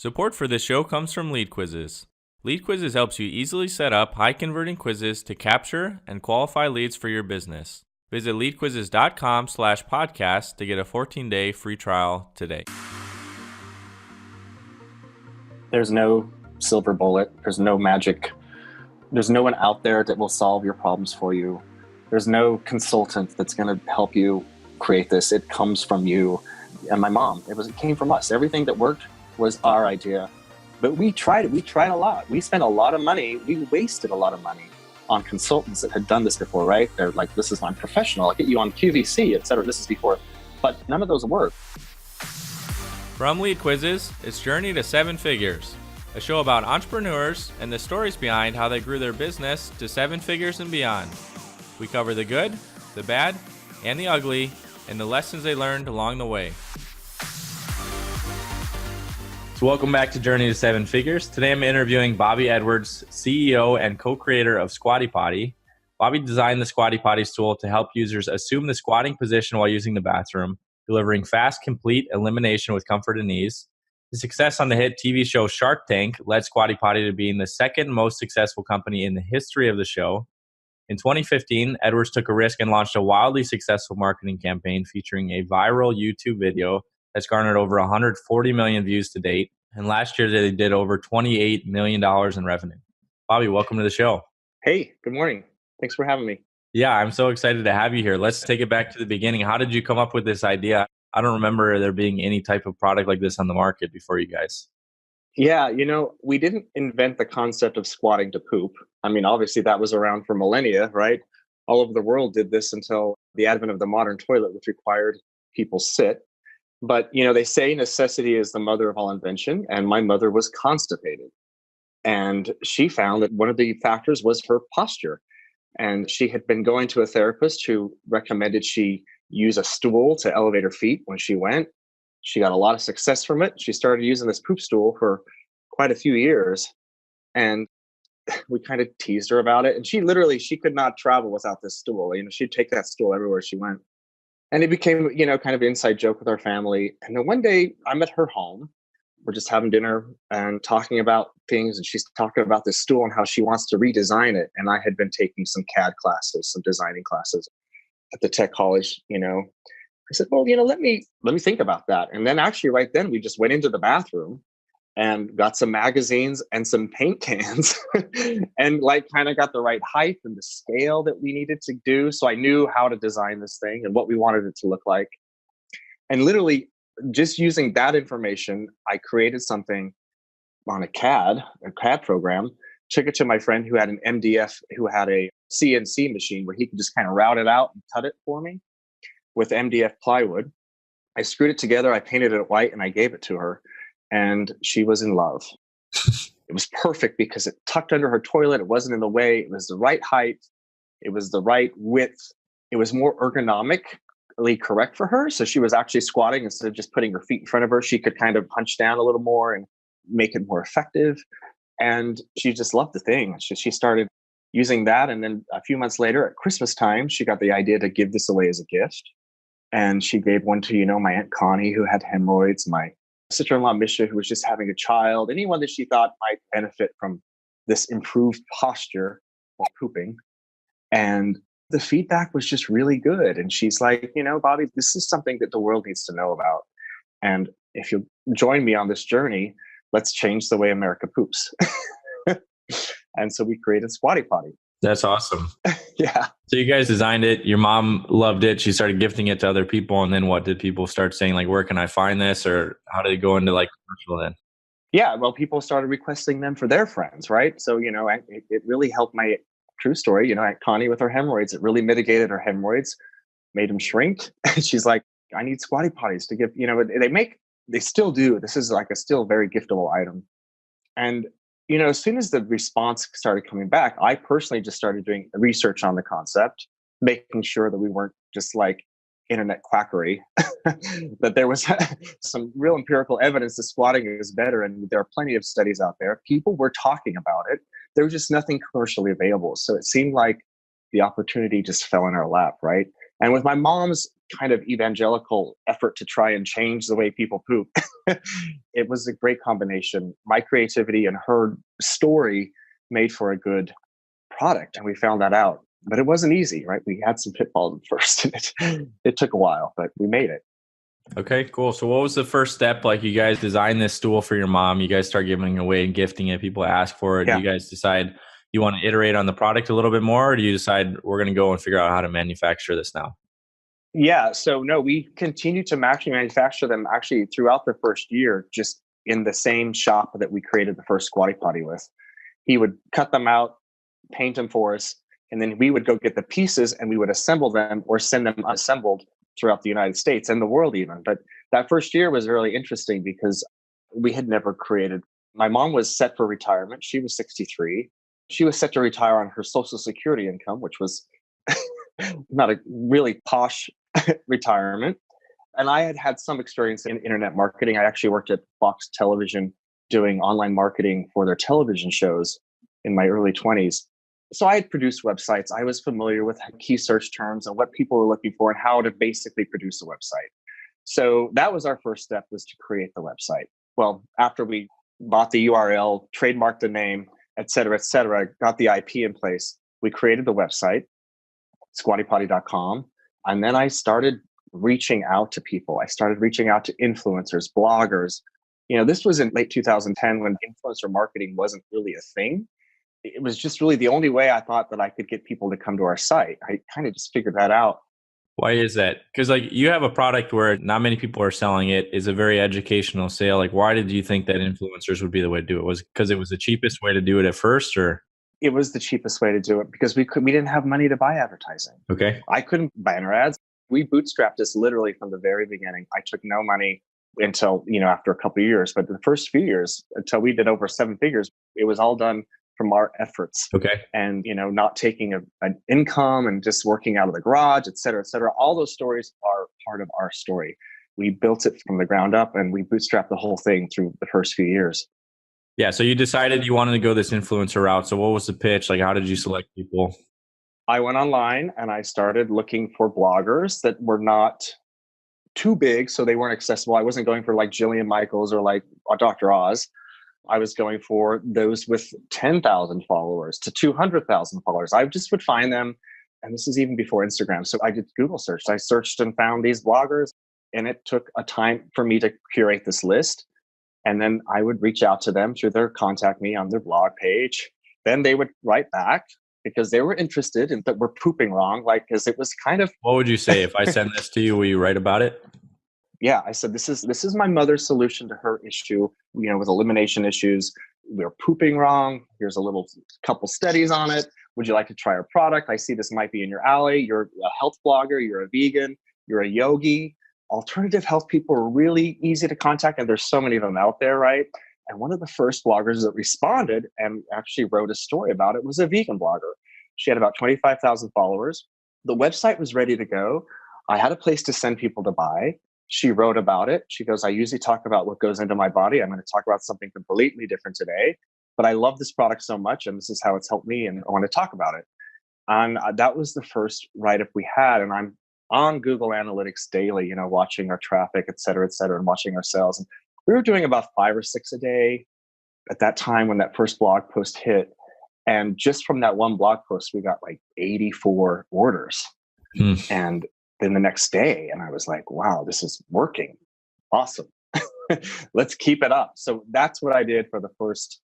Support for this show comes from Lead Quizzes. Lead Quizzes helps you easily set up high-converting quizzes to capture and qualify leads for your business. Visit leadquizzes.com/podcast to get a 14-day free trial today. There's no silver bullet. There's no magic. There's no one out there that will solve your problems for you. There's no consultant that's going to help you create this. It comes from you and my mom. It came from us. Everything that worked was our idea. But we tried it. We tried a lot. We spent a lot of money. We wasted a lot of money on consultants that had done this before, right? They're like, this is my professional. I'll get you on QVC, et cetera. This is before. But none of those worked. From Lead Quizzes, it's Journey to Seven Figures, a show about entrepreneurs and the stories behind how they grew their business to seven figures and beyond. We cover the good, the bad, and the ugly, and the lessons they learned along the way. So welcome back to Journey to Seven Figures. Today I'm interviewing Bobby Edwards, CEO and co-creator of Squatty Potty. Bobby designed the Squatty Potty tool to help users assume the squatting position while using the bathroom, delivering fast, complete elimination with comfort and ease. The success on the hit TV show Shark Tank led Squatty Potty to being the second most successful company in the history of the show. In 2015, Edwards took a risk and launched a wildly successful marketing campaign featuring a viral YouTube video that's garnered over 140 million views to date. And last year, they did over $28 million in revenue. Bobby, welcome to the show. Hey, good morning. Thanks for having me. Yeah, I'm so excited to have you here. Let's take it back to the beginning. How did you come up with this idea? I don't remember there being any type of product like this on the market before you guys. Yeah, we didn't invent the concept of squatting to poop. I mean, obviously that was around for millennia, right? All over the world did this until the advent of the modern toilet, which required people sit. But, they say necessity is the mother of all invention. And my mother was constipated. And she found that one of the factors was her posture. And she had been going to a therapist who recommended she use a stool to elevate her feet when she went. She got a lot of success from it. She started using this poop stool for quite a few years. And we kind of teased her about it. And she could not travel without this stool. She'd take that stool everywhere she went. And it became, kind of an inside joke with our family. And then one day I'm at her home. We're just having dinner and talking about things. And she's talking about this stool and how she wants to redesign it. And I had been taking some CAD classes, some designing classes at the tech college, I said, well, let me think about that. And then actually right then we just went into the bathroom and got some magazines and some paint cans and kind of got the right height and the scale that we needed to do. So I knew how to design this thing and what we wanted it to look like. And literally just using that information, I created something on a CAD program, took it to my friend who had an MDF, who had a CNC machine where he could just kind of route it out and cut it for me with MDF plywood. I screwed it together, I painted it white, and I gave it to her. And she was in love. It was perfect because it tucked under her toilet. It wasn't in the way. It was the right height. It was the right width. It was more ergonomically correct for her. So she was actually squatting instead of just putting her feet in front of her. She could kind of punch down a little more and make it more effective. And she just loved the thing. She started using that. And then a few months later at Christmas time, she got the idea to give this away as a gift. And she gave one to, my Aunt Connie, who had hemorrhoids, my sister-in-law, Misha, who was just having a child, anyone that she thought might benefit from this improved posture while pooping. And the feedback was just really good. And she's like, Bobby, this is something that the world needs to know about. And if you'll join me on this journey, let's change the way America poops. And so we created Squatty Potty. That's awesome. Yeah. So you guys designed it. Your mom loved it. She started gifting it to other people. And then what did people start saying? Where can I find this? Or how did it go into commercial then? Yeah. Well, people started requesting them for their friends, right? So, it really helped my true story. Aunt Connie with her hemorrhoids, it really mitigated her hemorrhoids, made them shrink. She's like, I need Squatty Potties to give, they still do. This is a still very giftable item. And as soon as the response started coming back, I personally just started doing research on the concept, making sure that we weren't just internet quackery, that there was some real empirical evidence that squatting is better. And there are plenty of studies out there. People were talking about it. There was just nothing commercially available. So it seemed like the opportunity just fell in our lap, right? And with my mom's kind of evangelical effort to try and change the way people poop. It was a great combination. My creativity and her story made for a good product. And we found that out. But it wasn't easy, right? We had some pitfalls at first. It took a while, but we made it. Okay, cool. So what was the first step? Like, you guys designed this stool for your mom. You guys start giving it away and gifting it. People ask for it. Yeah. Do you guys decide you want to iterate on the product a little bit more? Or do you decide we're going to go and figure out how to manufacture this now? Yeah. So no, we continued to actually manufacture them actually throughout the first year, just in the same shop that we created the first Squatty Potty with. He would cut them out, paint them for us, and then we would go get the pieces and we would assemble them or send them assembled throughout the United States and the world even. But that first year was really interesting because we had never created. My mom was set for retirement. She was 63. She was set to retire on her Social Security income, which was not a really posh retirement. And I had had some experience in internet marketing. I actually worked at Fox Television doing online marketing for their television shows in my early 20s. So I had produced websites. I was familiar with key search terms and what people were looking for and how to basically produce a website. So that was our first step, was to create the website. Well, after we bought the URL, trademarked the name, et cetera, got the IP in place, we created the website, squattypotty.com. And then I started reaching out to people. I started reaching out to influencers, bloggers. This was in late 2010 when influencer marketing wasn't really a thing. It was just really the only way I thought that I could get people to come to our site. I kind of just figured that out. Why is that? Because you have a product where not many people are selling it. It's a very educational sale. Like, why did you think that influencers would be the way to do it? Was because it was the cheapest way to do it at first, or? It was the cheapest way to do it because we didn't have money to buy advertising. Okay. I couldn't buy banner ads. We bootstrapped this literally from the very beginning. I took no money until, after a couple of years, but the first few years until we did over 7 figures, it was all done from our efforts. Okay. And, not taking an income and just working out of the garage, et cetera, et cetera. All those stories are part of our story. We built it from the ground up and we bootstrapped the whole thing through the first few years. Yeah. So you decided you wanted to go this influencer route. So what was the pitch? Like, how did you select people? I went online and I started looking for bloggers that were not too big, so they weren't accessible. I wasn't going for like Jillian Michaels or like Dr. Oz. I was going for those with 10,000 followers to 200,000 followers. I just would find them. And this is even before Instagram. So I did Google search. I searched and found these bloggers, and it took a time for me to curate this list. And then I would reach out to them through their contact me on their blog page. Then they would write back because they were interested in that we're pooping wrong. Like, because it was kind of. What would you say if I send this to you? Will you write about it? Yeah, I said, this is my mother's solution to her issue, with elimination issues. We're pooping wrong. Here's a couple studies on it. Would you like to try our product? I see this might be in your alley. You're a health blogger. You're a vegan. You're a yogi. Alternative health people are really easy to contact, and there's so many of them out there, right? And one of the first bloggers that responded and actually wrote a story about it was a vegan blogger. She had about 25,000 followers. The website was ready to go. I had a place to send people to buy. She wrote about it. She goes, I usually talk about what goes into my body. I'm going to talk about something completely different today, but I love this product so much and this is how it's helped me and I want to talk about it. And that was the first write-up we had. And I'm on Google Analytics daily, watching our traffic, et cetera, and watching our sales. And we were doing about 5 or 6 a day at that time when that first blog post hit. And just from that one blog post, we got like 84 orders. And then the next day, and I was like, wow, this is working. Awesome. Let's keep it up. So that's what I did for the first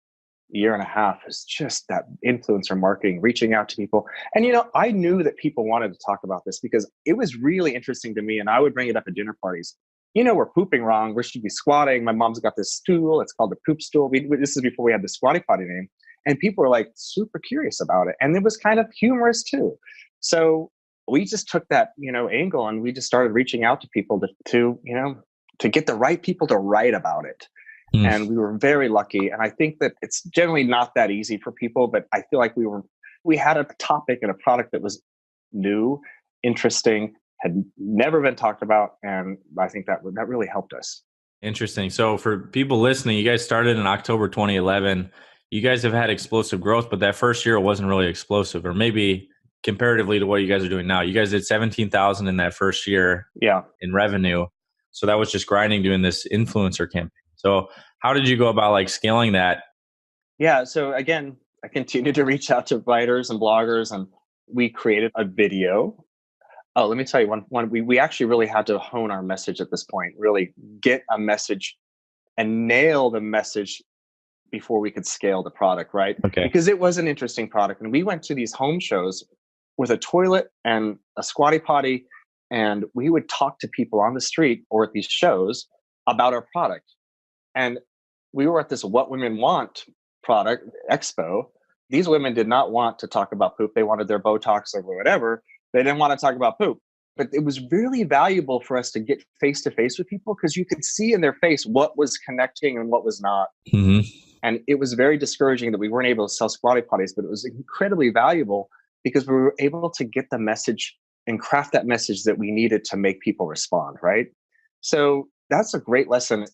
year and a half, is just that influencer marketing, reaching out to people. And, I knew that people wanted to talk about this because it was really interesting to me. And I would bring it up at dinner parties. We're pooping wrong. We should be squatting. My mom's got this stool. It's called the poop stool. This is before we had the Squatty Potty name. And people were like super curious about it. And it was kind of humorous too. So we just took that, angle, and we just started reaching out to people to get the right people to write about it. And we were very lucky. And I think that it's generally not that easy for people, but I feel like we had a topic and a product that was new, interesting, had never been talked about. And I think that really helped us. Interesting. So for people listening, you guys started in October 2011. You guys have had explosive growth, but that first year it wasn't really explosive, or maybe comparatively to what you guys are doing now. You guys did 17,000 in that first year in revenue. So that was just grinding doing this influencer campaign. So how did you go about like scaling that? Yeah. So again, I continued to reach out to writers and bloggers, and we created a video. Oh, let me tell you one. We actually really had to hone our message at this point, really get a message and nail the message before we could scale the product, right? Okay. Because it was an interesting product. And we went to these home shows with a toilet and a Squatty Potty, and we would talk to people on the street or at these shows about our product. And we were at this What Women Want product expo. These women did not want to talk about poop. They wanted their Botox or whatever. They didn't want to talk about poop. But it was really valuable for us to get face to face with people because you could see in their face what was connecting and what was not. Mm-hmm. And it was very discouraging that we weren't able to sell Squatty Potties, but it was incredibly valuable because we were able to get the message and craft that message that we needed to make people respond, right? So that's a great lesson.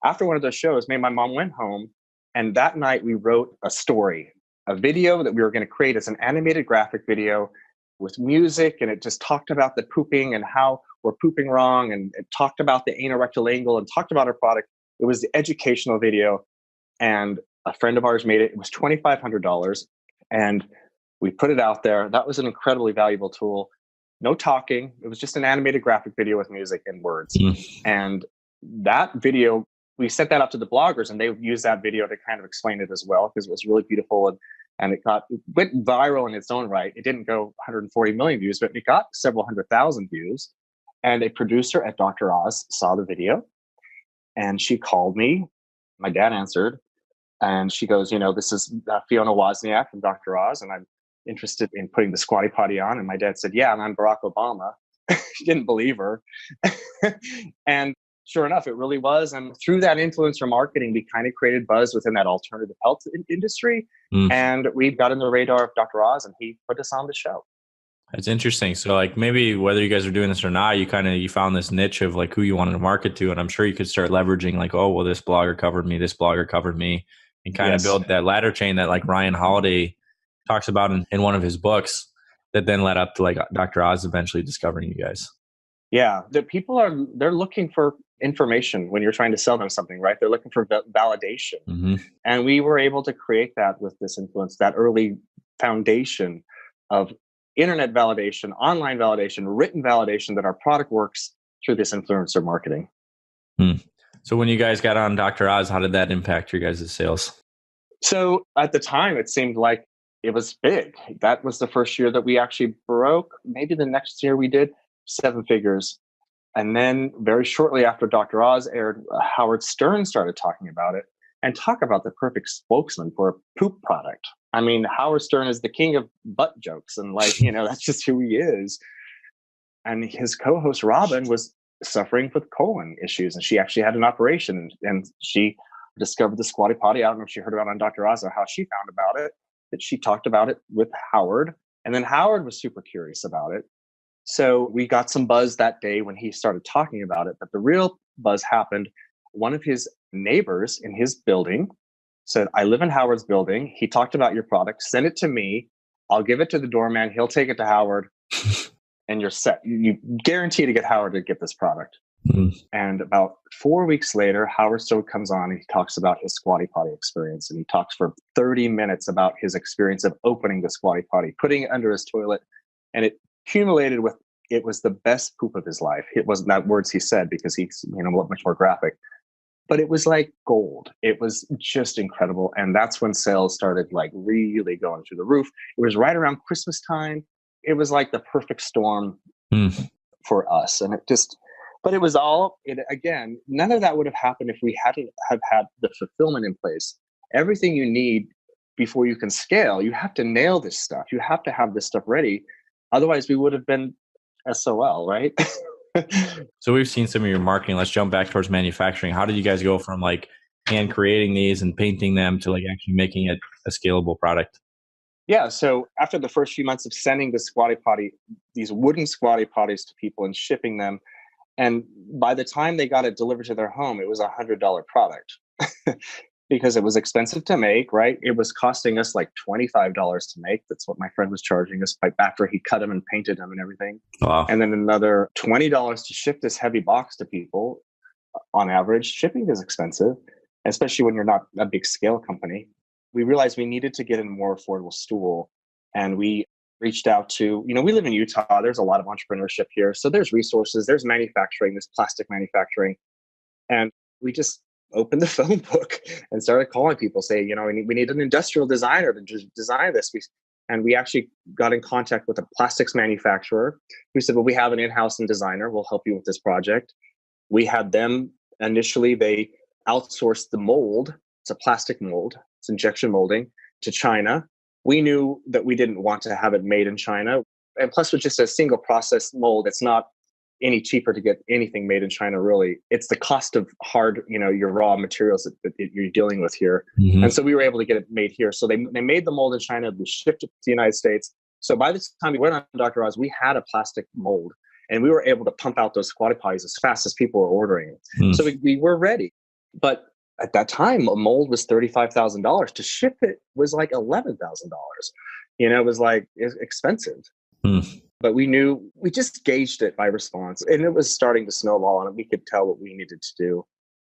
After one of those shows, me and my mom went home, and that night we wrote a story, a video that we were going to create as an animated graphic video with music, and it just talked about the pooping and how we're pooping wrong, and it talked about the anorectal angle and talked about our product. It was the educational video, and a friend of ours made it. It was $2,500, and we put it out there. That was an incredibly valuable tool. No talking. It was just an animated graphic video with music and words. And that video, we sent that out to the bloggers, and they used that video to kind of explain it as well because it was really beautiful, and it went viral in its own right. It didn't go 140 million views, but it got several 100,000 views. And a producer at Dr. Oz saw the video, and she called me. My dad answered, and she goes, this is Fiona Wozniak from Dr. Oz, and I'm interested in putting the Squatty Potty on. And my dad said, yeah, and I'm Barack Obama. She didn't believe her. And sure enough, it really was. And through that influencer marketing, we kind of created buzz within that alternative health industry. And we got in the radar of Dr. Oz, and he put us on the show. That's interesting. So like maybe whether you guys are doing this or not, you found this niche of like who you wanted to market to. And I'm sure you could start leveraging like, oh, well, this blogger covered me, and kind of build that ladder chain that like Ryan Holiday talks about in one of his books that then led up to like Dr. Oz eventually discovering you guys. Yeah. The people they're looking for information when you're trying to sell them something, right? They're looking for validation. Mm-hmm. And we were able to create that with this influence, that early foundation of internet validation, online validation, written validation that our product works through this influencer marketing. So when you guys got on Dr. Oz, how did that impact your guys' sales? So at the time, it seemed like it was big. That was the first year that we actually broke. Maybe the next year we did 7 figures. And then very shortly after Dr. Oz aired, Howard Stern started talking about it, and talk about the perfect spokesman for a poop product. I mean, Howard Stern is the king of butt jokes, and that's just who he is. And his co-host Robin was suffering with colon issues, and she actually had an operation, and she discovered the Squatty Potty. I don't know if she heard about it on Dr. Oz or how she found about it, but she talked about it with Howard, and then Howard was super curious about it. So we got some buzz that day when he started talking about it, but the real buzz happened. One of his neighbors in his building said, I live in Howard's building. He talked about your product. Send it to me. I'll give it to the doorman. He'll take it to Howard, and you're set. You guarantee to get Howard to get this product. And about 4 weeks later, Howard Stone comes on and he talks about his Squatty Potty experience. And he talks for 30 minutes about his experience of opening the Squatty Potty, putting it under his toilet. And it accumulated with, it was the best poop of his life. It wasn't that words he said because he's much more graphic. But it was like gold. It was just incredible. And that's when sales started like really going through the roof. It was right around Christmas time. It was like the perfect storm for us. And but it was again, none of that would have happened if we hadn't have had the fulfillment in place. Everything you need before you can scale, you have to nail this stuff. You have to have this stuff ready. Otherwise, we would have been SOL, right? So we've seen some of your marketing. Let's jump back towards manufacturing. How did you guys go from like hand creating these and painting them to like actually making it a scalable product? Yeah. So after the first few months of sending the Squatty Potty, these wooden Squatty Potties to people and shipping them, and by the time they got it delivered to their home, it was $100 product. because it was expensive to make, right? It was costing us like $25 to make. That's what my friend was charging us after he cut them and painted them and everything. Wow. And then another $20 to ship this heavy box to people. On average, shipping is expensive, especially when you're not a big scale company. We realized we needed to get a more affordable stool. And we reached out to, we live in Utah. There's a lot of entrepreneurship here. So there's resources, there's manufacturing, there's plastic manufacturing. And we just opened the phone book and started calling people, say, we need an industrial designer to design this. And we actually got in contact with a plastics manufacturer who said, well, we have an in-house designer. We'll help you with this project. We had them initially, they outsourced the mold. It's a plastic mold. It's injection molding to China. We knew that we didn't want to have it made in China. And plus with just a single process mold, it's not any cheaper to get anything made in China, really. It's the cost of your raw materials that you're dealing with here. Mm-hmm. And so we were able to get it made here. So they made the mold in China, we shipped it to the United States. So by the time we went on Dr. Oz, we had a plastic mold and we were able to pump out those Squatty Potties as fast as people were ordering. Mm. So we were ready. But at that time, a mold was $35,000. To ship it was like $11,000. It was like expensive. Mm. But we just gauged it by response. And it was starting to snowball, and we could tell what we needed to do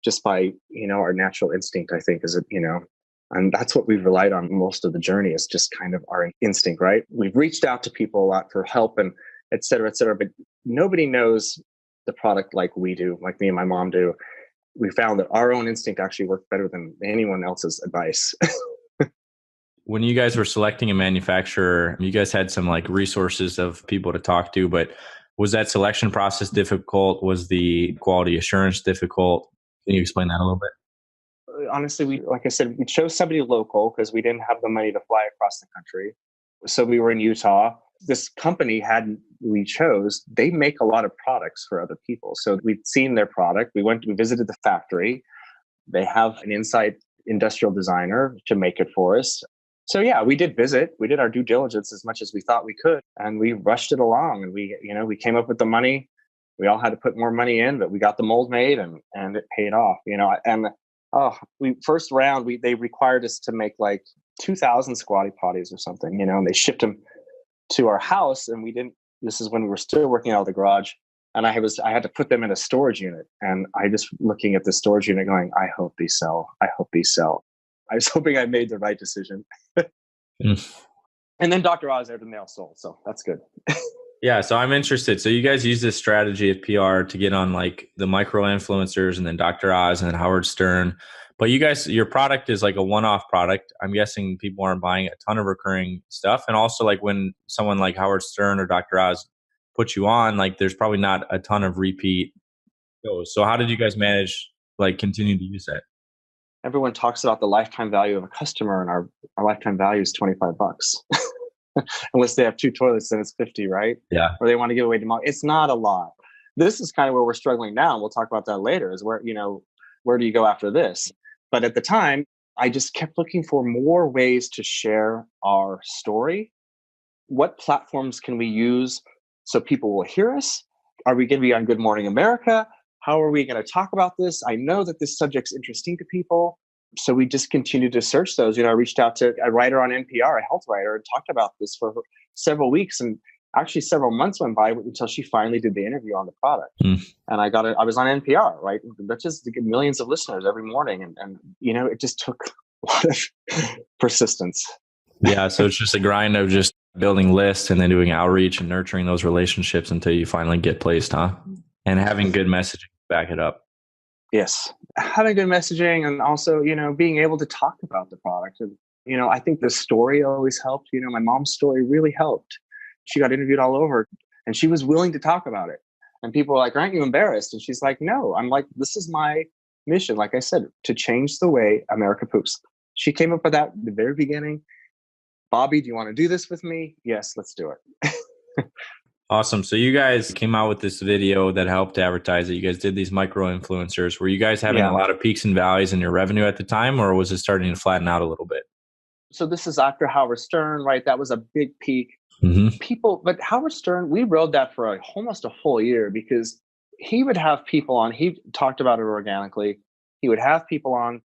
just by, our natural instinct, I think, and that's what we've relied on most of the journey, is just kind of our instinct, right? We've reached out to people a lot for help and et cetera, but nobody knows the product like we do, like me and my mom do. We found that our own instinct actually worked better than anyone else's advice. When you guys were selecting a manufacturer, you guys had some resources of people to talk to, but was that selection process difficult? Was the quality assurance difficult? Can you explain that a little bit? Honestly, like I said, we chose somebody local because we didn't have the money to fly across the country. So we were in Utah. This company we chose, they make a lot of products for other people. So we'd seen their product. We visited the factory. They have an inside industrial designer to make it for us. So yeah, we did visit. We did our due diligence as much as we thought we could, and we rushed it along. And we came up with the money. We all had to put more money in, but we got the mold made, and it paid off. First round, they required us to make 2,000 Squatty Potties or something. And they shipped them to our house, and we didn't. This is when we were still working out of the garage, and I had to put them in a storage unit, and I just looking at the storage unit, going, I hope these sell. I hope these sell. I was hoping I made the right decision. And then Dr. Oz there, the nail sold. So that's good. Yeah. So I'm interested. So you guys use this strategy of PR to get on the micro influencers and then Dr. Oz and then Howard Stern. But your product is a one-off product. I'm guessing people aren't buying a ton of recurring stuff. And also when someone like Howard Stern or Dr. Oz puts you on, there's probably not a ton of repeat shows. So how did you guys manage continue to use that? Everyone talks about the lifetime value of a customer, and our lifetime value is $25. Unless they have 2 toilets, then it's 50, right? Yeah. Or they want to give away tomorrow. It's not a lot. This is kind of where we're struggling now. And we'll talk about that later, is where do you go after this? But at the time, I just kept looking for more ways to share our story. What platforms can we use so people will hear us? Are we going to be on Good Morning America? How are we going to talk about this? I know that this subject's interesting to people. So we just continued to search those. I reached out to a writer on NPR, a health writer, and talked about this for several weeks. And actually several months went by until she finally did the interview on the product. And I was on NPR, right? That's just to get millions of listeners every morning. And it just took a lot of persistence. Yeah. So it's just a grind of just building lists and then doing outreach and nurturing those relationships until you finally get placed, huh? And having good messaging to back it up. Yes. Having good messaging, and also, being able to talk about the product. And, I think the story always helped. My mom's story really helped. She got interviewed all over, and she was willing to talk about it. And people were like, aren't you embarrassed? And she's like, no. I'm like, this is my mission, like I said, to change the way America poops. She came up with that at the very beginning. Bobby, do you want to do this with me? Yes, let's do it. Awesome. So you guys came out with this video that helped advertise it. You guys did these micro influencers. Were you guys having a lot of peaks and valleys in your revenue at the time, or was it starting to flatten out a little bit? So this is after Howard Stern, right? That was a big peak. But Howard Stern, we rode that for almost a full year, because he would have people on. He talked about it organically. He would have people on.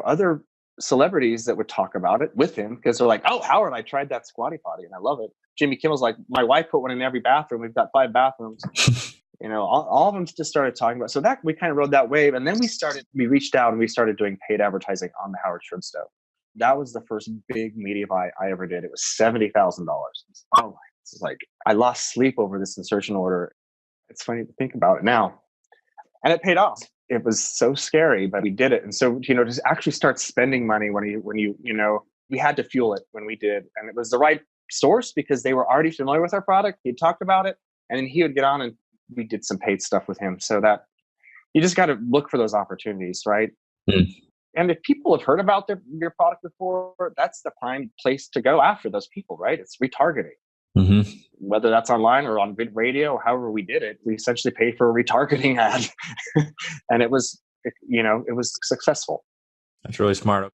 other celebrities that would talk about it with him because they're like, oh, Howard, I tried that Squatty Potty and I love it. Jimmy Kimmel's like, my wife put one in every bathroom. We've got 5 bathrooms. All of them just started talking about. So that we kind of rode that wave. And then we reached out and we started doing paid advertising on the Howard Stern Stove. That was the first big media buy I ever did. It was $70,000. Oh, it's like, I lost sleep over this insertion order. It's funny to think about it now. And it paid off. It was so scary, but we did it. And so, to actually start spending money we had to fuel it when we did. And it was the right source because they were already familiar with our product. He talked about it and then he would get on and we did some paid stuff with him. So that you just got to look for those opportunities, right? Mm. And if people have heard about your product before, that's the prime place to go after those people, right? It's retargeting. Mm-hmm. Whether that's online or on radio or however we did it, we essentially paid for a retargeting ad. And it was successful. That's really smart.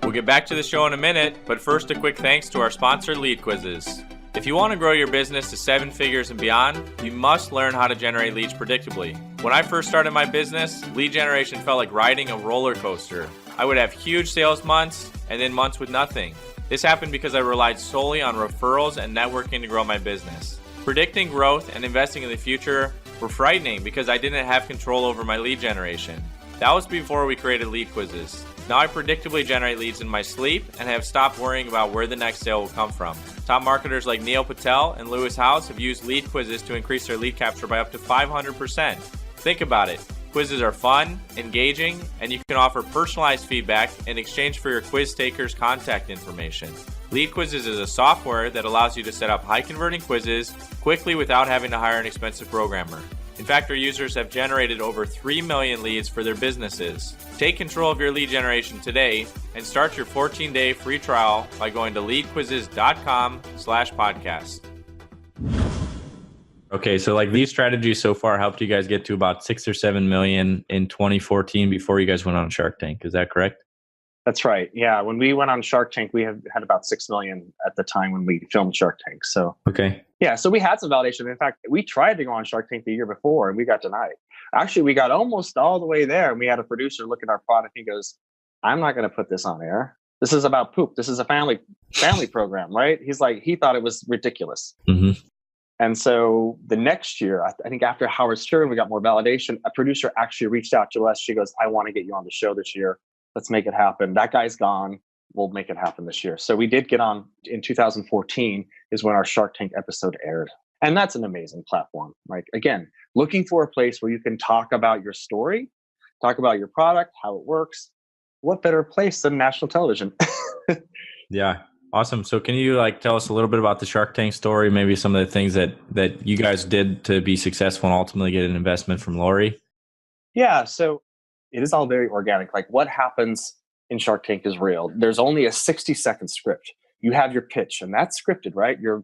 We'll get back to the show in a minute, but first a quick thanks to our sponsor, Lead Quizzes. If you want to grow your business to 7 figures and beyond, you must learn how to generate leads predictably. When I first started my business, lead generation felt like riding a roller coaster. I would have huge sales months and then months with nothing. This happened because I relied solely on referrals and networking to grow my business. Predicting growth and investing in the future were frightening because I didn't have control over my lead generation. That was before we created Lead Quizzes. Now I predictably generate leads in my sleep and have stopped worrying about where the next sale will come from. Top marketers like Neil Patel and Lewis House have used Lead Quizzes to increase their lead capture by up to 500%. Think about it. Quizzes are fun, engaging, and you can offer personalized feedback in exchange for your quiz taker's contact information. Lead Quizzes is a software that allows you to set up high-converting quizzes quickly without having to hire an expensive programmer. In fact, our users have generated over 3 million leads for their businesses. Take control of your lead generation today and start your 14-day free trial by going to leadquizzes.com/podcast. Okay, so these strategies so far helped you guys get to about 6 or 7 million in 2014 before you guys went on Shark Tank. Is that correct? That's right. Yeah, when we went on Shark Tank, we had about 6 million at the time when we filmed Shark Tank. So okay, yeah, so we had some validation. In fact, we tried to go on Shark Tank the year before, and we got denied. Actually, we got almost all the way there, and we had a producer look at our product. He goes, "I'm not going to put this on air. This is about poop. This is a family program, right?" He's like, he thought it was ridiculous. Mm-hmm. And so the next year, I think after Howard Stern, we got more validation. A producer actually reached out to us. She goes, "I want to get you on the show this year. Let's make it happen. That guy's gone. We'll make it happen this year." So we did get on in 2014 is when our Shark Tank episode aired. And that's an amazing platform. Like, again, looking for a place where you can talk about your story, talk about your product, how it works. What better place than national television? Yeah. Awesome. So can you tell us a little bit about the Shark Tank story, maybe some of the things that you guys did to be successful and ultimately get an investment from Lori? Yeah. So it is all very organic. Like what happens in Shark Tank is real. There's only a 60-second script. You have your pitch and that's scripted, right? Your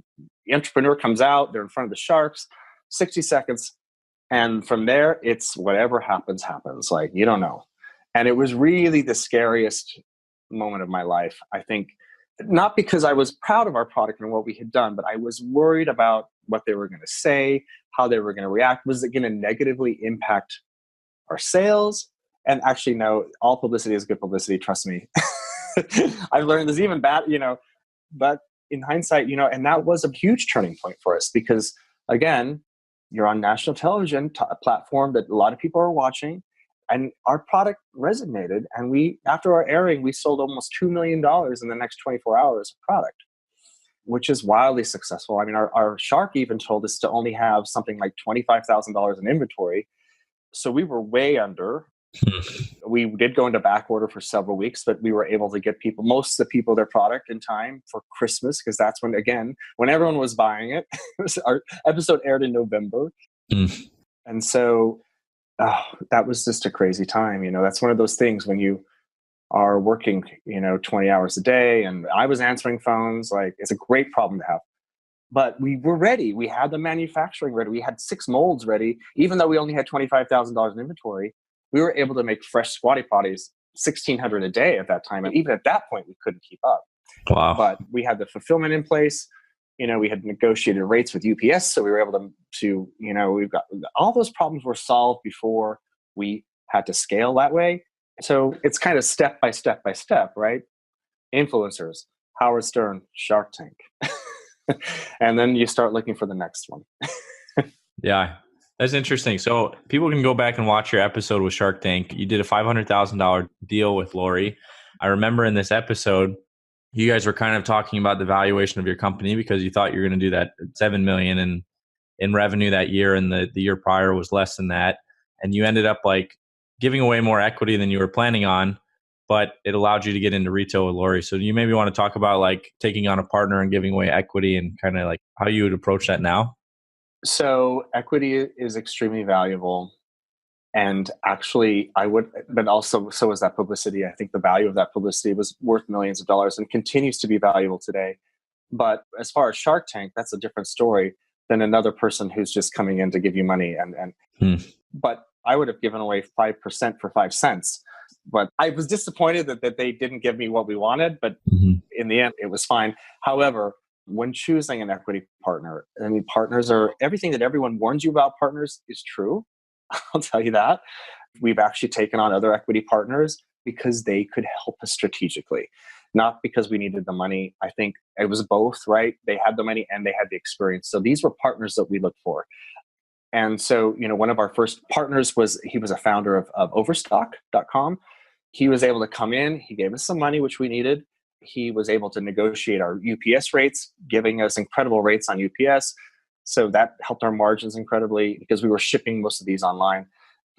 entrepreneur comes out, they're in front of the sharks, 60 seconds. And from there, it's whatever happens. Like, you don't know. And it was really the scariest moment of my life. I think not because I was proud of our product and what we had done, but I was worried about what they were going to say, how they were going to react. Was it going to negatively impact our sales? And actually, no, all publicity is good publicity. Trust me. I've learned there's even bad, but in hindsight, and that was a huge turning point for us because again, you're on national television, a platform that a lot of people are watching, and our product resonated. And after our airing, we sold almost $2 million in the next 24 hours of product, which is wildly successful. I mean, our shark even told us to only have something like $25,000 in inventory. So we were way under. We did go into back order for several weeks, but we were able to get most of the people their product in time for Christmas, because that's when everyone was buying it. Our episode aired in November. And so that was just a crazy time. That's one of those things when you are working, 20 hours a day, and I was answering phones. Like, it's a great problem to have. But we were ready. We had the manufacturing ready. We had 6 molds ready. Even though we only had $25,000 in inventory, we were able to make fresh Squatty Potties 1,600 a day at that time. And even at that point, we couldn't keep up. Wow. But we had the fulfillment in place. We had negotiated rates with UPS. So we were able to we've got all those problems were solved before we had to scale that way. So it's kind of step by step by step, right? Influencers, Howard Stern, Shark Tank. And then you start looking for the next one. Yeah, that's interesting. So people can go back and watch your episode with Shark Tank. You did a $500,000 deal with Lori. I remember in this episode, you guys were kind of talking about the valuation of your company because you thought you were going to do that 7 million in revenue that year, and the year prior was less than that. And you ended up like giving away more equity than you were planning on, but it allowed you to get into retail with Lori. So do you maybe want to talk about like taking on a partner and giving away equity and kind of like how you would approach that now? So equity is extremely valuable. And actually, but also, so is that publicity. I think the value of that publicity was worth millions of dollars and continues to be valuable today. But as far as Shark Tank, that's a different story than another person who's just coming in to give you money. But I would have given away 5% for 5 cents. But I was disappointed that they didn't give me what we wanted. But in the end, it was fine. However, when choosing an equity partner, I mean, partners are everything that everyone warns you about partners is true. I'll tell you that. We've actually taken on other equity partners because they could help us strategically, not because we needed the money. I think it was both, right? They had the money and they had the experience. So these were partners that we looked for. And so, one of our first partners he was a founder of Overstock.com. He was able to come in. He gave us some money, which we needed. He was able to negotiate our UPS rates, giving us incredible rates on UPS. So that helped our margins incredibly because we were shipping most of these online.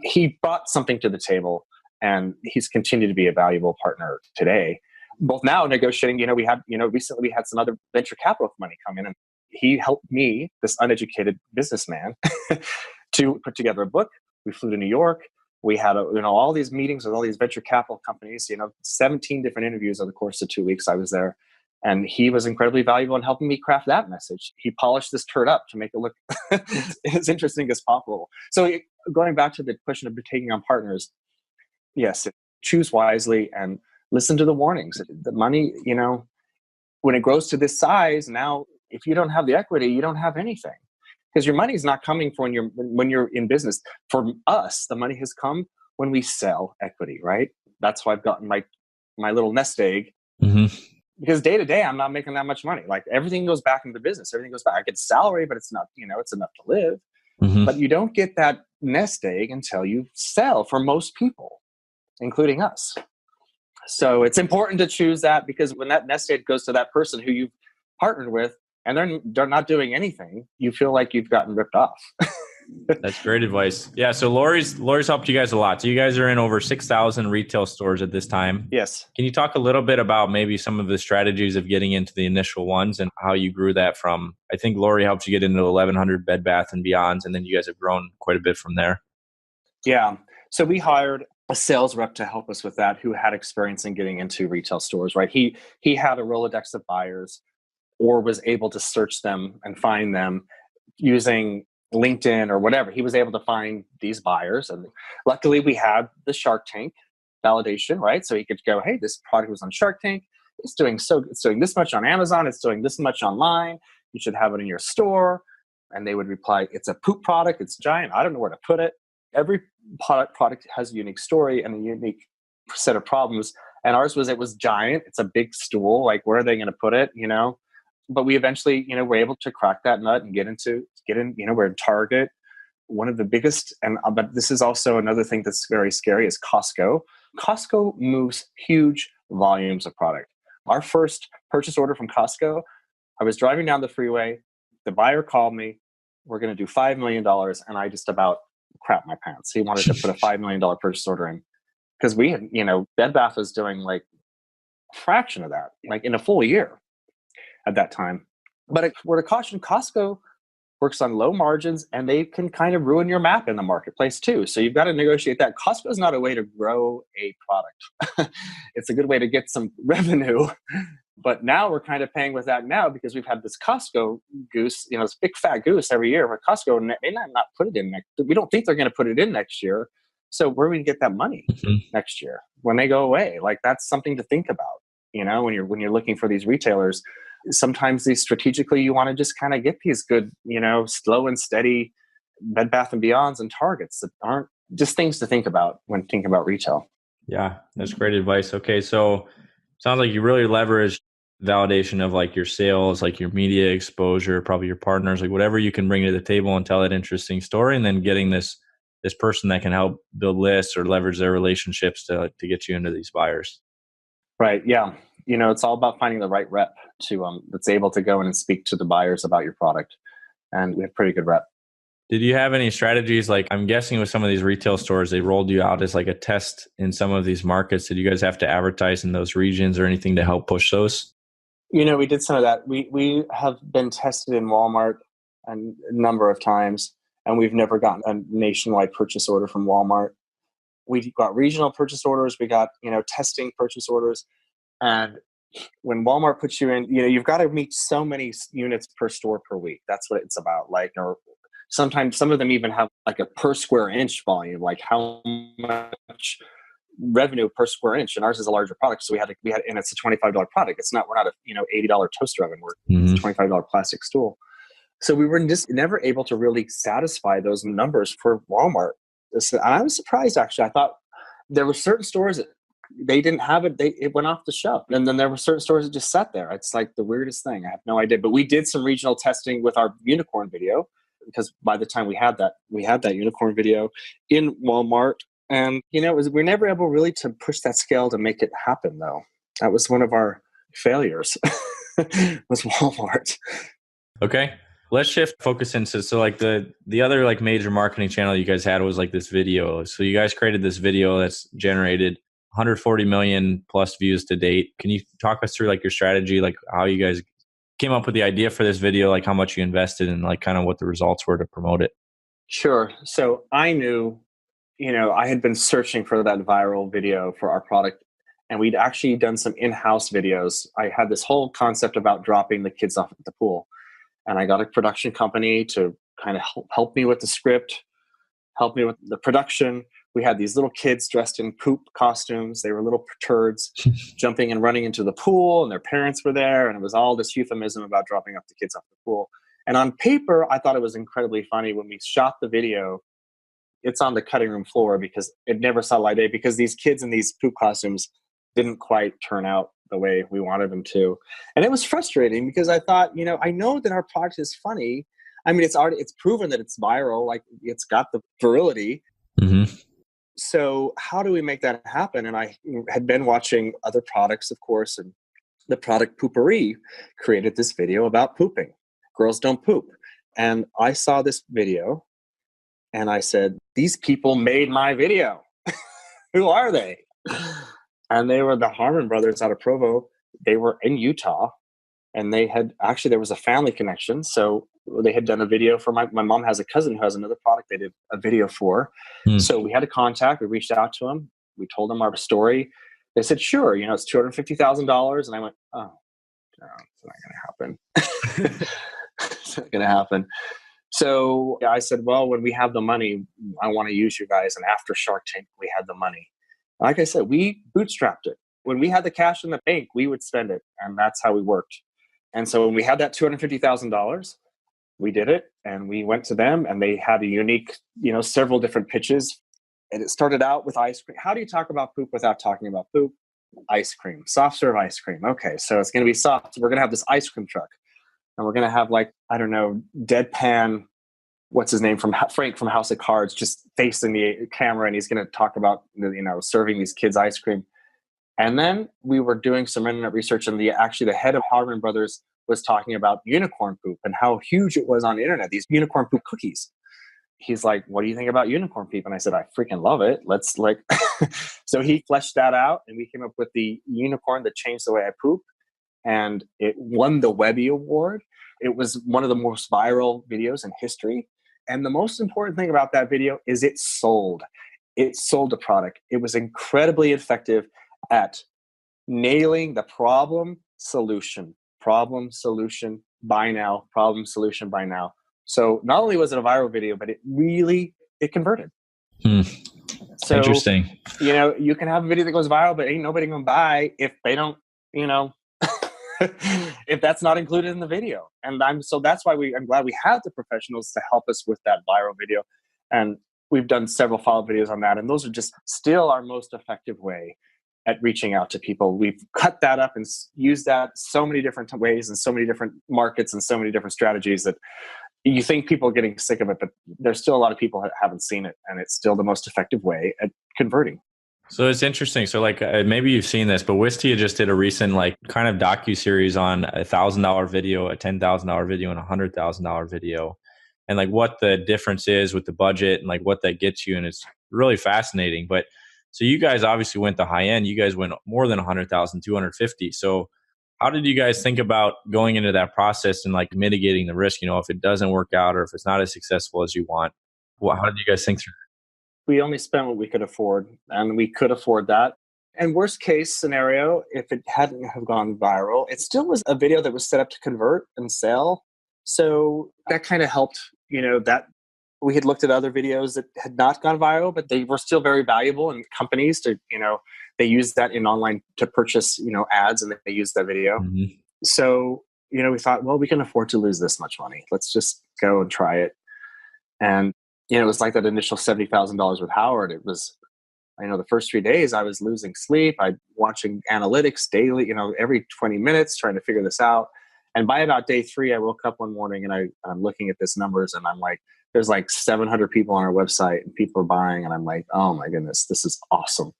He brought something to the table, and he's continued to be a valuable partner today. Both now negotiating, recently we had some other venture capital money come in, and he helped me, this uneducated businessman, to put together a book. We flew to New York. We had all these meetings with all these venture capital companies, 17 different interviews over the course of 2 weeks I was there. And he was incredibly valuable in helping me craft that message. He polished this turd up to make it look as interesting as possible. So going back to the question of taking on partners, yes, choose wisely and listen to the warnings. The money, when it grows to this size, now if you don't have the equity, you don't have anything. Because your money is not coming for when you're in business. For us, the money has come when we sell equity, right? That's why I've gotten my little nest egg. Because day to day, I'm not making that much money. Like everything goes back into the business. Everything goes back. I get salary, but it's not, it's enough to live. But you don't get that nest egg until you sell for most people, including us. So it's important to choose that because when that nest egg goes to that person who you've partnered with and they're not doing anything, you feel like you've gotten ripped off. That's great advice. Yeah. So Lori's helped you guys a lot. So you guys are in over 6,000 retail stores at this time. Yes. Can you talk a little bit about maybe some of the strategies of getting into the initial ones and how you grew that from, I think Lori helped you get into 1,100 Bed Bath and Beyonds, and then you guys have grown quite a bit from there. Yeah. So we hired a sales rep to help us with that who had experience in getting into retail stores, right? He had a Rolodex of buyers or was able to search them and find them using LinkedIn or whatever. He was able to find these buyers. And luckily we had the Shark Tank validation, right? So he could go, hey, this product was on Shark Tank. It's doing this much on Amazon. It's doing this much online. You should have it in your store. And they would reply, it's a poop product. It's giant. I don't know where to put it. Every product has a unique story and a unique set of problems. And ours it was giant. It's a big stool. Like, where are they going to put it? But we eventually, were able to crack that nut and get in, we're in Target. One of the biggest, but this is also another thing that's very scary, is Costco. Costco moves huge volumes of product. Our first purchase order from Costco, I was driving down the freeway. The buyer called me. We're going to do $5 million. And I just about crap my pants. He wanted to put a $5 million purchase order in. Because we had, Bed Bath was doing like a fraction of that, like in a full year at that time. But we're to caution, Costco works on low margins and they can kind of ruin your map in the marketplace too. So you've got to negotiate that. Costco is not a way to grow a product. It's a good way to get some revenue. But now we're kind of paying with that now because we've had this Costco goose, this big fat goose every year. But Costco may not put it in next. We don't think they're going to put it in next year. So where are we going to get that money next year when they go away? Like, that's something to think about. When you're looking for these retailers, sometimes strategically you want to just kind of get these good, slow and steady Bed Bath and Beyonds and Targets that aren't just things to think about when thinking about retail. Yeah, that's great advice. Okay, so sounds like you really leverage validation of like your sales, like your media exposure, probably your partners, like whatever you can bring to the table and tell that interesting story, and then getting this person that can help build lists or leverage their relationships to get you into these buyers. Right. Yeah. It's all about finding the right rep that's able to go in and speak to the buyers about your product. And we have pretty good rep. Did you have any strategies? Like, I'm guessing with some of these retail stores, they rolled you out as like a test in some of these markets. Did you guys have to advertise in those regions or anything to help push those? We did some of that. We have been tested in Walmart a number of times, and we've never gotten a nationwide purchase order from Walmart. We got regional purchase orders. We got, testing purchase orders. And when Walmart puts you in, you've got to meet so many units per store per week. That's what it's about. Like, or sometimes some of them even have like a per square inch volume, like how much revenue per square inch. And ours is a larger product. So we had, and it's a $25 product. We're not a, $80 toaster oven. It's a $25 plastic stool. So we were just never able to really satisfy those numbers for Walmart. And I was surprised, actually. I thought there were certain stores that they didn't have it. It went off the shelf. And then there were certain stores that just sat there. It's like the weirdest thing. I have no idea. But we did some regional testing with our unicorn video, because by the time we had that unicorn video in Walmart. And, we're never able really to push that scale to make it happen, though. That was one of our failures, was Walmart. Okay. Let's shift focus into, so like the other like major marketing channel you guys had was like this video. So you guys created this video that's generated 140 million plus views to date. Can you talk us through like your strategy, like how you guys came up with the idea for this video, like how much you invested and like kind of what the results were to promote it? Sure. So I knew, I had been searching for that viral video for our product, and we'd actually done some in-house videos. I had this whole concept about dropping the kids off at the pool. And I got a production company to kind of help me with the script, help me with the production. We had these little kids dressed in poop costumes. They were little turds jumping and running into the pool, and their parents were there. And it was all this euphemism about dropping off the kids off the pool. And on paper, I thought it was incredibly funny. When we shot the video, it's on the cutting room floor because it never saw light day, because these kids in these poop costumes didn't quite turn out the way we wanted them to. And it was frustrating because I thought, I know that our product is funny. I mean, it's proven that it's viral, like it's got the virility. Mm-hmm. So how do we make that happen? And I had been watching other products, of course, and the product Poopery created this video about pooping. Girls don't poop. And I saw this video and I said, these people made my video. Who are they? And they were the Harmon brothers out of Provo. They were in Utah, and they had actually, there was a family connection. So they had done a video for my mom has a cousin who has another product they did a video for. So we had a contact. We reached out to them. We told them our story. They said, sure, it's $250,000. And I went, oh, no, it's not going to happen. It's not going to happen. So I said, well, when we have the money, I want to use you guys. And after Shark Tank, we had the money. Like I said, we bootstrapped it. When we had the cash in the bank, we would spend it. And that's how we worked. And so when we had that $250,000, we did it. And we went to them, and they had a unique, several different pitches. And it started out with ice cream. How do you talk about poop without talking about poop? Ice cream, soft serve ice cream. Okay, so it's going to be soft. We're going to have this ice cream truck. And we're going to have deadpan, what's his name, Frank from House of Cards, just facing the camera, and he's going to talk about serving these kids ice cream. And then we were doing some internet research, and the head of Harmon Brothers was talking about unicorn poop and how huge it was on the internet, these unicorn poop cookies. He's like, what do you think about unicorn poop? And I said, I freaking love it. Let's so he fleshed that out, and we came up with the unicorn that changed the way I poop. And it won the Webby Award. It was one of the most viral videos in history. And the most important thing about that video is it sold. It sold the product. It was incredibly effective at nailing the problem, solution, buy now, problem, solution, buy now. So not only was it a viral video, but it converted. So, interesting. You can have a video that goes viral, but ain't nobody going to buy if they don't, if that's not included in the video. And so that's why I'm glad we have the professionals to help us with that viral video. And We've done several follow-up videos on that, and those are just still our most effective way at reaching out to people. We've cut that up and used that so many different ways and so many different markets and so many different strategies that you think people are getting sick of it, but there's still a lot of people that haven't seen it, and it's still the most effective way at converting. So it's interesting. So like maybe you've seen this, but Wistia just did a recent like kind of docu-series on $1,000 video, a $10,000 video, and a $100,000 video, and like what the difference is with the budget and like what that gets you. And it's really fascinating. But so you guys obviously went the high end. You guys went more than 100,000, 250. So how did you guys think about going into that process and like mitigating the risk? You know, if it doesn't work out or if it's not as successful as you want, how did you guys think through? We only spent what we could afford, and we could afford that. And worst case scenario, if it hadn't have gone viral, it still was a video that was set up to convert and sell. So that kind of helped, that we had looked at other videos that had not gone viral, but they were still very valuable, and companies to, they use that in online to purchase, ads, and they use that video. Mm-hmm. So, we thought, well, we can afford to lose this much money. Let's just go and try it. And it was like that initial $70,000 with Howard. It was, the first 3 days I was losing sleep. I'm watching analytics daily, every 20 minutes trying to figure this out. And by about day 3, I woke up one morning and I'm looking at these numbers, and I'm like, there's like 700 people on our website and people are buying. And I'm like, oh my goodness, this is awesome.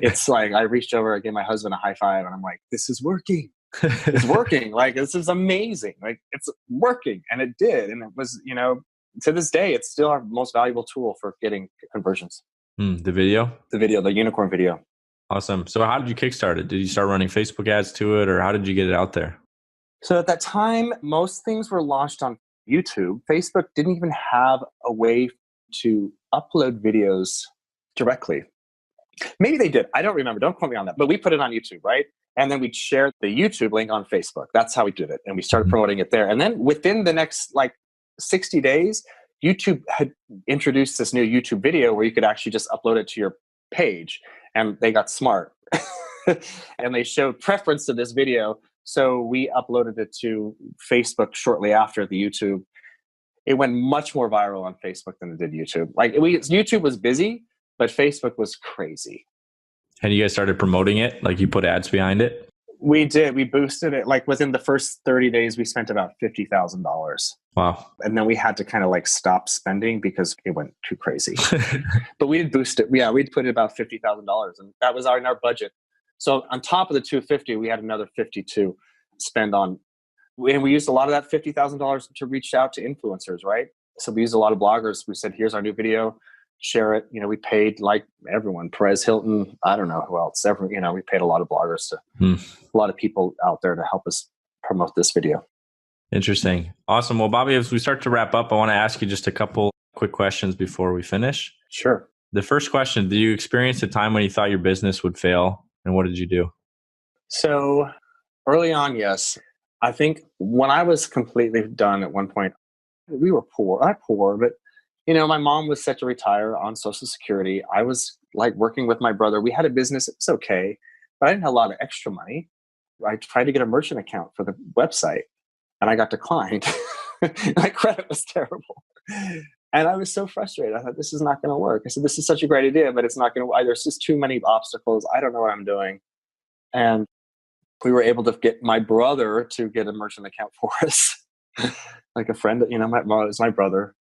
It's like, I reached over, I gave my husband a high five, and I'm like, this is working. It's working. Like, this is amazing. Like, it's working. And it did. And it was, to this day, it's still our most valuable tool for getting conversions. The video? The unicorn video. Awesome. So how did you kickstart it? Did you start running Facebook ads to it, or how did you get it out there? So at that time, most things were launched on YouTube. Facebook didn't even have a way to upload videos directly. Maybe they did. I don't remember. Don't quote me on that. But we put it on YouTube, right? And then we'd share the YouTube link on Facebook. That's how we did it. And we started promoting it there. And then within the next 60 days, YouTube had introduced this new YouTube video where you could actually just upload it to your page. And they got smart. And they showed preference to this video. So we uploaded it to Facebook shortly after the YouTube. It went much more viral on Facebook than it did YouTube. YouTube was busy, but Facebook was crazy. And you guys started promoting it? Like you put ads behind it? We did. We boosted it. Like within the first 30 days, we spent about $50,000. Wow. And then we had to kind of stop spending because it went too crazy. But we did boost it. Yeah, we'd put it about $50,000, and that was in our budget. So on top of the $250,000, we had another $50,000 to spend on. And we used a lot of that $50,000 to reach out to influencers, right? So we used a lot of bloggers. We said, here's our new video. Share it. We paid like everyone, Perez Hilton, I don't know who else. We paid a lot of bloggers a lot of people out there to help us promote this video. Interesting. Awesome. Well, Bobby, as we start to wrap up, I want to ask you just a couple quick questions before we finish. Sure. The first question, did you experience a time when you thought your business would fail, and what did you do? So early on, yes. I think when I was completely done at one point, we were poor. Not poor, but my mom was set to retire on Social Security. I was working with my brother. We had a business. It was okay, but I didn't have a lot of extra money. I tried to get a merchant account for the website, and I got declined. My credit was terrible. And I was so frustrated. I thought, this is not going to work. I said, this is such a great idea, but it's not going to. There's just too many obstacles. I don't know what I'm doing. And we were able to get my brother to get a merchant account for us. Like a friend, it's my brother.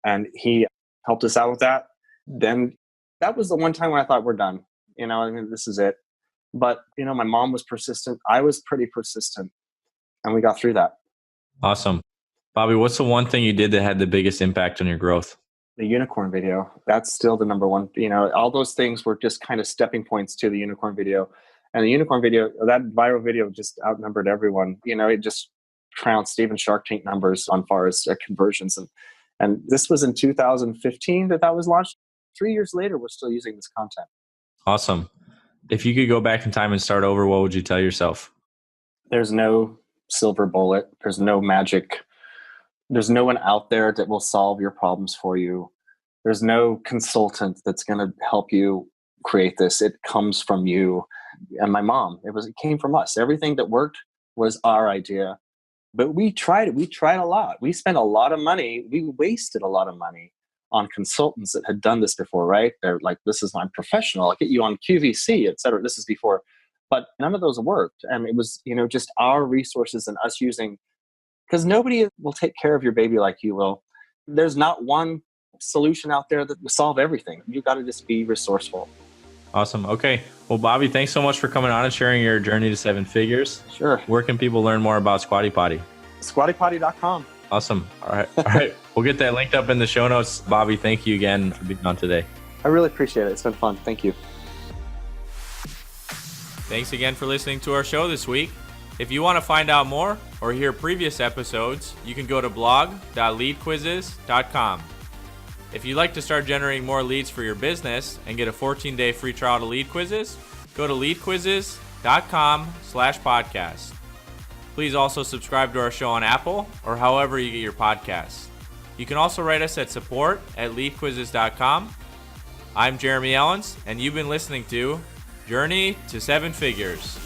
And he helped us out with that. Then that was the one time when I thought, we're done. This is it. But, my mom was persistent. I was pretty persistent. And we got through that. Awesome. Bobby, what's the one thing you did that had the biggest impact on your growth? The unicorn video. That's still the number one. All those things were just kind of stepping points to the unicorn video. And the unicorn video, that viral video just outnumbered everyone. It just trounced even Shark Tank numbers on far as conversions. And this was in 2015 that was launched. 3 years later, we're still using this content. Awesome. If you could go back in time and start over, what would you tell yourself? There's no silver bullet. There's no magic. There's no one out there that will solve your problems for you. There's no consultant that's going to help you create this. It comes from you and my mom. It came from us. Everything that worked was our idea. But we tried it. We tried a lot. We spent a lot of money. We wasted a lot of money on consultants that had done this before, right? They're like, this is my professional. I'll get you on QVC, et cetera. This is before. But none of those worked. And it was, just our resources and us using, because nobody will take care of your baby like you will. There's not one solution out there that will solve everything. You got to just be resourceful. Awesome. Okay. Well, Bobby, thanks so much for coming on and sharing your journey to 7 figures. Sure. Where can people learn more about Squatty Potty? SquattyPotty.com. Awesome. All right. We'll get that linked up in the show notes. Bobby, thank you again for being on today. I really appreciate it. It's been fun. Thank you. Thanks again for listening to our show this week. If you want to find out more or hear previous episodes, you can go to blog.leadquizzes.com. If you'd like to start generating more leads for your business and get a 14-day free trial to Lead Quizzes, go to leadquizzes.com/podcast. Please also subscribe to our show on Apple or however you get your podcasts. You can also write us at support@leadquizzes.com. I'm Jeremy Ellens, and you've been listening to Journey to 7 Figures.